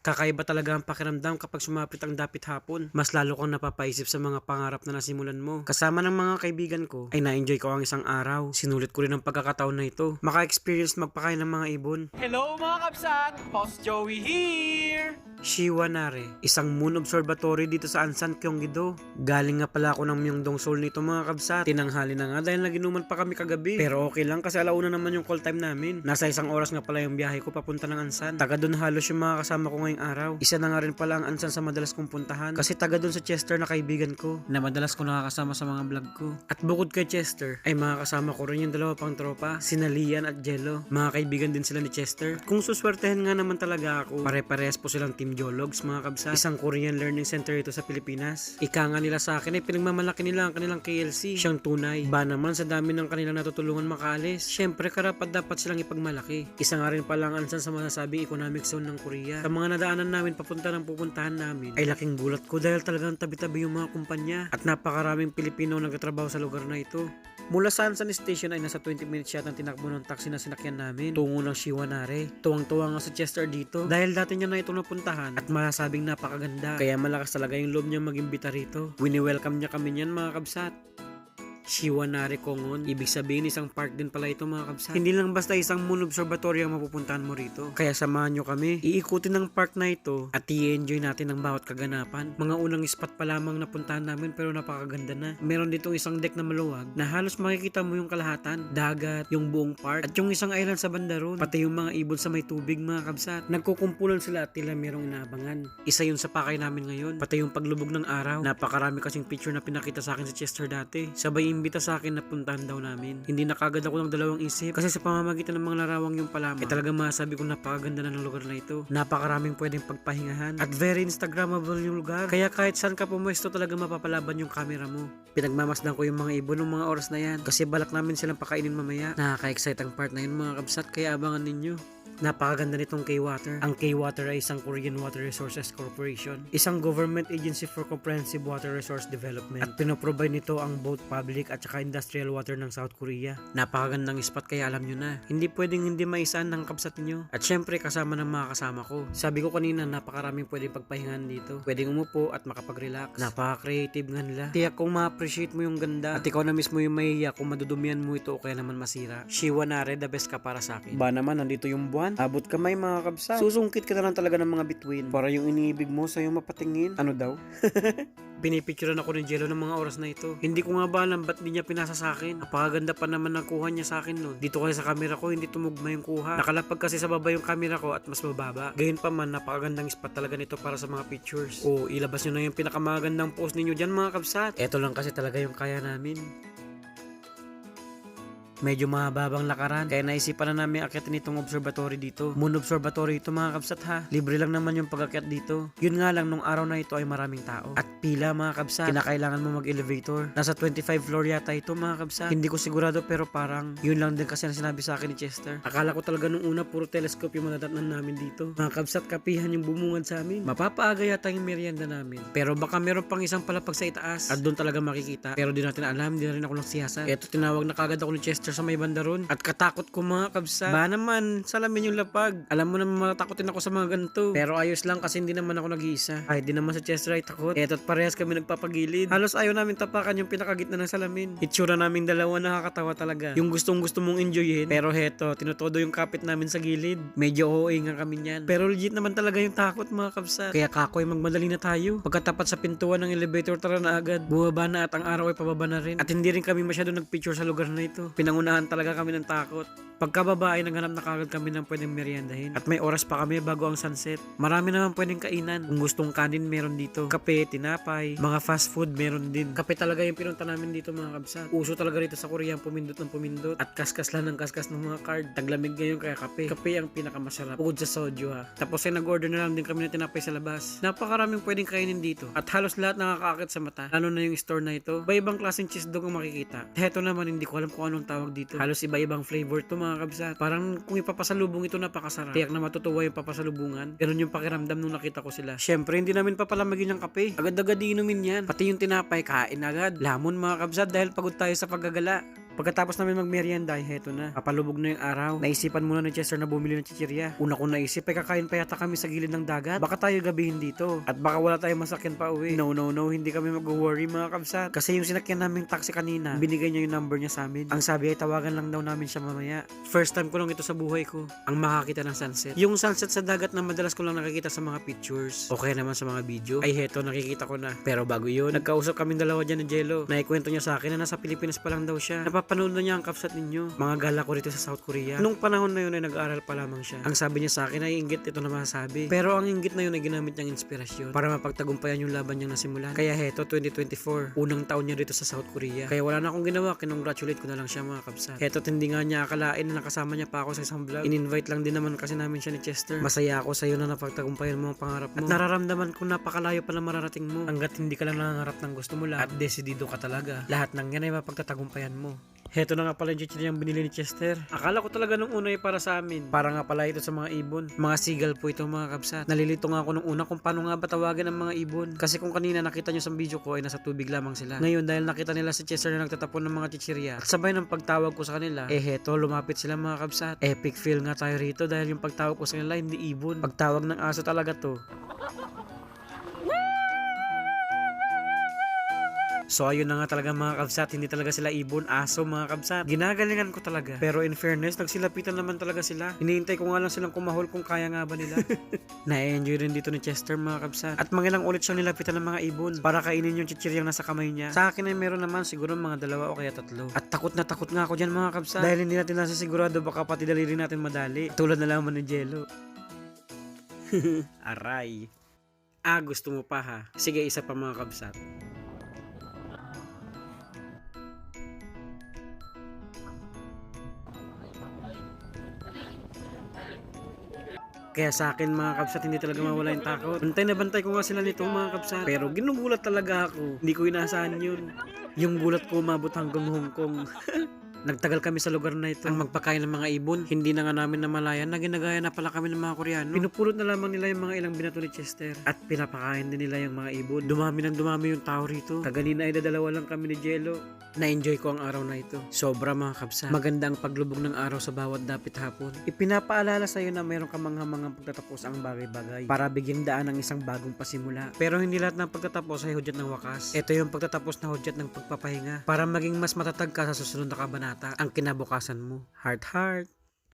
Kakaiba talaga ang pakiramdam kapag sumapit ang dapit hapon. Mas lalo kang napapaisip sa mga pangarap na nasimulan mo. Kasama ng mga kaibigan ko ay na-enjoy ko ang isang araw. Sinulit ko rin ang pagkakataon na ito. Maka-experience magpakain ng mga ibon. Hello mga kabsat! Host Joey here! Shiwanare, isang moon observatory dito sa Ansan, Gyeonggi-do. Galing nga pala ako ng Myeongdong Seoul nito mga kabsat. Tinanghali na nga dahil naginuman pa kami kagabi. Pero okay lang kasi alauna naman yung call time namin. Nasa 1 oras nga pala yung biyahe ko papunta ng Ansan. Taga doon halos yung mga kasama ko ngayong araw. Isa na nga rin pala ang Ansan sa madalas kong puntahan. Kasi taga doon sa Chester na kaibigan ko na madalas ko nakakasama sa mga vlog ko. At bukod kay Chester ay mga kasama ko rin yung dalawa pang tropa, sina Lian at Jello. Mga kaibigan din sila ni Chester. Kung suswertehan nga naman talaga ako, pare-parehas po silang Team Jologs mga kabsa. Isang Korean learning center ito sa Pilipinas. Ika nga nila sa akin ay pinagmamalaki nila ang kanilang KLC. Siyang tunay. Ba naman sa dami ng kanilang natutulungan makaalis. Syempre karapat dapat silang ipagmalaki. Isa nga rin pala ang Ansan sa masasabing economic zone ng Korea. Sa mga nadaanan namin papunta ng pupuntahan namin ay laking gulat ko dahil talagang tabi-tabi yung mga kumpanya at napakaraming Pilipino nagtatrabaho sa lugar na ito. Mula sa Ansan Station ay nasa 20 minutes yata ang tinakbo ng taxi na sinakyan namin tungo ng Shiwanare. Tuwang-tuwa nga sa Chester dito dahil dati niya na itong napuntahan at masasabing napakaganda. Kaya malakas talaga yung loob niya mag-imbita rito. Wini-welcome niya kami niyan mga kabsat. Shiwanare Kongon. Ibig sabihin isang park din pala ito mga kabsat. Hindi lang basta isang moon observatory ang mapupuntahan mo rito. Kaya samahan nyo kami. Iikutin ng park na ito at i-enjoy natin ang bawat kaganapan. Mga unang spot pa lamang napuntahan namin pero napakaganda na. Meron dito isang deck na maluwag na halos makikita mo yung kalahatan, dagat, yung buong park at yung isang island sa banda ron. Pati yung mga ibon sa may tubig mga kabsat. Nagkukumpulan sila at tila merong inaabangan. Isa yun sa pakay namin ngayon. Pati yung paglubog ng araw. Napakarami kasing picture na pinakita sa akin sa Chester dati. Sabay imbita sa akin na puntahan daw namin. Hindi nakagad ako ng dalawang isip kasi sa pamamagitan ng mga larawang yung palamang talaga masabi kong napakaganda na ng lugar na ito. Napakaraming pwedeng pagpahingahan at very instagrammable yung lugar. Kaya kahit saan ka pumwesto talaga mapapalaban yung camera mo. Pinagmamasdan ko yung mga ibon ng mga oras na yan kasi balak namin silang pakainin mamaya. Nakaka-excite ang part na yun mga kabsat kaya abangan ninyo. Napakaganda nitong K-Water. Ang K-Water ay isang Korean Water Resources Corporation. Isang government agency for comprehensive water resource development. At pinoprovide nito ang both public at saka industrial water ng South Korea. Napakagandang spot kaya alam nyo na. Hindi pwedeng hindi maisaan ng kabsat nyo. At syempre kasama ng mga kasama ko. Sabi ko kanina napakaraming pwedeng pagpahingan dito. Pwedeng umupo at makapag-relax. Napaka-creative nga nila. Tiyak kung ma-appreciate mo yung ganda at ikaw na mismo yung mahiya kung madudumian mo ito o kaya naman masira. Shiwanare, the best ka para sa akin. Ba naman nandito yung buwan. Abot kamay mga kabsat. Susungkit ka na lang talaga ng mga bituin para yung iniibig mo sa'yo mapatingin. Ano daw? Pinipicturean ako ni Jello ng mga oras na ito. Hindi ko nga ba alam ba't di niya pinasa sa akin. Napakaganda pa naman ng kuha niya sa akin nun. Dito kasi sa camera ko hindi tumugma yung kuha. Nakalapag kasi sa baba yung camera ko at mas mababa. Gayon pa man napakagandang spot talaga nito para sa mga pictures. O ilabas nyo na yung pinakamagandang post ninyo dyan mga kabsat. Eto lang kasi talaga yung kaya namin. Medyo mahababang lakaran kaya naisipan na namin akyatin itong observatory dito. Moon observatory ito mga kabsat ha. Libre lang naman yung pag-akyat dito. Yun nga lang nung araw na ito ay maraming tao. At pila mga kabsat. Kinakailangan mo mag-elevator. Nasa 25 floor yata ito mga kabsat. Hindi ko sigurado pero parang yun lang din kasi ang sinabi sa akin ni Chester. Akala ko talaga nung una puro telescope yung madadatnan namin dito. Mga kabsat kapihan yung bumungad sa amin. Mapapaaga yata yung merienda namin. Pero baka meron pang isang palapag sa itaas. At doon talaga makikita. Pero di natin alam. Di na rin ako nagsiyasa. Eto tinawag na kagad ako ni Chester sa may banda ron. At katakot ko mga kabsa. Ba naman, salamin yung lapag. Alam mo naman matakotin ako sa mga ganito. Pero ayos lang kasi hindi naman ako nag-iisa. Ay, di naman sa Chester ay takot. Eto't parehas kami nagpapagilid. Halos ayaw namin tapakan yung pinakagitna ng salamin. Itsura naming dalawa nakakatawa talaga. Yung gustong gusto mong enjoyin. Pero heto, tinutodo yung kapit namin sa gilid. Medyo OA nga kami niyan. Pero legit naman talaga yung takot mga kabsa. Kaya kakoy magmadali na tayo. Pagkatapat sa pintuan ng elevator tara na agad. Bumaba na at ang araw ay pababa na rin. At hindi rin kami masyado nagpicture sa lugar na ito. Pinangunahan talaga kami ng takot. Pagkababa ay naghanap na kagad kami ng pwedeng meriendahin. At may oras pa kami bago ang sunset. Marami naman pwedeng kainan. Kung gustong kanin meron dito. Kape, tinapay, mga fast food meron din. Kape talaga yung pinunta namin dito mga kabsa. Uso talaga rito sa Korea pumindot ng pumindot. At kaskas lang ng kaskas ng mga card. Taglamig ngayon kaya kape. Kape ang pinakamasarap. Bukod sa soju ha. Tapos ay nag-order na lang din kami ng tinapay sa labas. Napakaraming pwedeng kainin dito. At halos lahat nakakaakit sa mata. Lalo na yung store na ito. Iba-ibang klaseng cheese dog ang makikita. Heto naman hindi ko alam kung anong tawag dito. Halos iba-ibang flavor to mga kabsat. Parang kung ipapasalubong ito napakasarap. Tiyak na matutuwa yung papasalubungan. Ganun yung pakiramdam nung nakita ko sila. Syempre hindi namin papalamagin yung kape. Agad-agad iinumin yan. Pati yung tinapay kain agad. Lamon mga kabsat dahil pagod tayo sa paggagala. Pagkatapos namin magmerienda ay heto na. Papalubog na yung araw. Naisipan muna ni Chester na bumili ng chichirya. Una kong naisip ay kakain pa yata kami sa gilid ng dagat. Baka tayo gabihin dito. At baka wala tayong masakyan pa uwi. No, hindi kami mag-worry mga kabsat. Kasi yung sinakyan naming taxi kanina, binigay niya yung number niya sa amin. Ang sabi ay tawagan lang daw namin siya mamaya. First time ko lang ito sa buhay ko. Ang makakita ng sunset. Yung sunset sa dagat na madalas ko lang nakikita sa mga pictures. Okay naman sa mga video. Ay heto, nakikita ko na. Pero bago yun, nagkausap kaming dalawa dyan ni Jello. Naikwento niya sa akin na nasa Pilipinas pa lang daw siya. Napapanood na niya ang kapsat ninyo. Mga gala ko rito sa South Korea. Nung panahon na yun ay nag-aaral pa lamang siya. Ang sabi niya sa akin ay inggit ito na masasabi. Pero ang inggit na yun ay ginamit niyang inspirasyon para mapagtagumpayan yung laban niyang nasimulan. Kaya heto, 2024. Unang taon niya rito sa South Korea. Kaya wala na akong ginawa. Kinongratulate ko na lang siya mga kapsat. Heto, hindi nga niya akalain na nakasama niya pa ako sa isang vlog. In-invite lang din naman kasi namin siya ni Chester. Masaya ako sa iyo na napagtagumpayan mo ang pangarap mo. At nararamdaman kung napakalayo pa na mararating mo. Hanggat hindi ka lang nangangarap ng gusto mo lang. At desidido ka talaga. Lahat ng yan ay mapagtatagumpayan mo. Heto na nga pala yung chichirya yung binili ni Chester. Akala ko talaga nung una ay para sa amin. Para nga pala ito sa mga ibon. Mga seagull po ito mga kabsat. Nalilito nga ako nung una kung paano nga ba tawagan ang mga ibon. Kasi kung kanina nakita nyo sa video ko ay nasa tubig lamang sila. Ngayon dahil nakita nila si Chester na nagtatapon ng mga chichirya. At sabay ng pagtawag ko sa kanila, heto lumapit sila mga kabsat. Epic feel nga tayo rito dahil yung pagtawag ko sa kanila hindi ibon. Pagtawag ng aso talaga to. So ayun na nga talaga mga kabsat, hindi talaga sila ibon, aso mga kabsat. Ginagalingan ko talaga. Pero in fairness, nagsilapitan naman talaga sila. Hinihintay ko nga lang silang kumahol kung kaya nga ba nila. Na-enjoy rin dito ni Chester mga kabsat. At mangilang ulit siyang nilapitan ng mga ibon para kainin yung chichiryang nasa kamay niya. Sa akin ay meron naman siguro mga 2 o kaya 3. At takot na takot nga ako dyan mga kabsat. Dahil hindi natin nasa sigurado baka pati daliri natin madali. Tulad na lamang ni Jello. Aray. Gusto mo pa ha? Sige, isa pa mga kabsat. Kaya sa akin mga kabsat, hindi talaga mawala yung takot. Bantay na bantay ko nga sila nito mga kabsat. Pero ginugulat talaga ako. Hindi ko inaasahan yun. Yung gulat ko umabot hanggang Hong Kong. Nagtagal kami sa lugar na ito. Ang magpakain ng mga ibon, hindi na nga namin namalayan na ginagaya na pala kami ng mga Koreano. Pinupulot na lamang nila yung mga ilang binato ni Chester. At pinapakain din nila yung mga ibon. Dumami ng dumami yung tao rito. Kaganina ay dadalawa lang kami ni Jello. Na-enjoy ko ang araw na ito. Sobra mga kabsat. Maganda ang paglubog ng araw sa bawat dapit hapon. Ipinapaalala sa iyo na mayroon ka manghamangang pagtatapos ang bagay-bagay para bigyan daan ng isang bagong pasimula. Pero hindi lahat ng pagtatapos ay hudyat ng wakas. Ito yung pagtatapos na hudyat ng pagpapahinga para maging mas matatag ka sa susunod na kabanata ang kinabukasan mo. Heart.